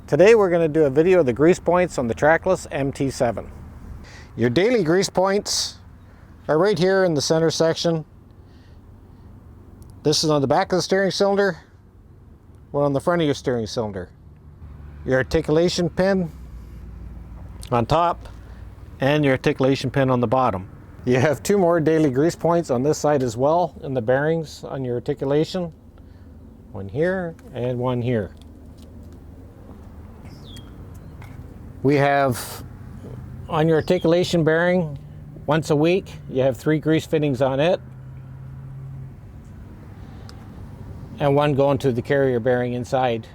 Today we're going to do a video of the grease points on the Trackless MT7. Your daily grease points are right here in the center section. This is on the back of the steering cylinder, one on the front of your steering cylinder. Your articulation pin on top and your articulation pin on the bottom. You have two more daily grease points on this side as well in the bearings on your articulation. One here and one here. We have on your articulation bearing once a week, you have 3 grease fittings on it and one going to the carrier bearing inside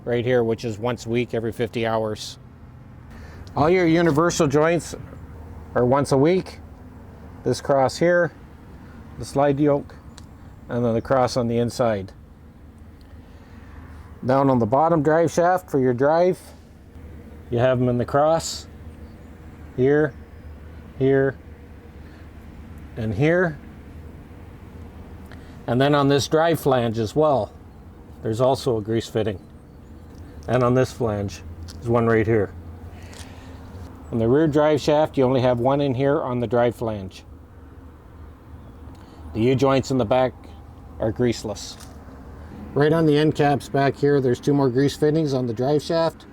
right here, which is once a week every 50 hours. All your universal joints are once a week. This cross here, the slide yoke, and then the cross on the inside. Down on the bottom drive shaft for your drive, you have them in the cross, here, here, and here. And then on this drive flange as well, there's also a grease fitting. And on this flange, there's one right here. On the rear drive shaft, you only have one in here on the drive flange. The U-joints in the back are greaseless. Right on the end caps back here, there's 2 more grease fittings on the drive shaft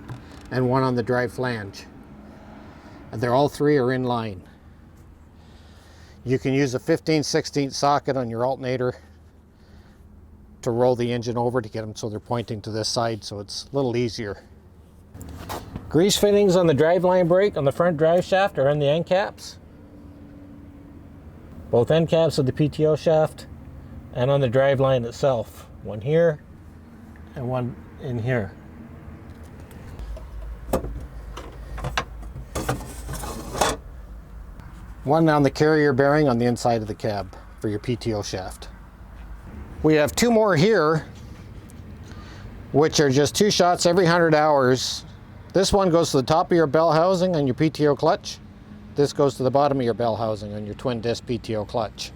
and one on the drive flange. And they're all 3 are in line. You can use a 15/16 socket on your alternator to roll the engine over to get them so they're pointing to this side, so it's a little easier. Grease fittings on the driveline brake on the front drive shaft are in the end caps. Both end caps of the PTO shaft and on the driveline itself. One here and one in here. One on the carrier bearing on the inside of the cab for your PTO shaft. We have 2 more here, which are just 2 shots every 100 hours. This one goes to the top of your bell housing on your PTO clutch. This goes to the bottom of your bell housing on your twin disc PTO clutch.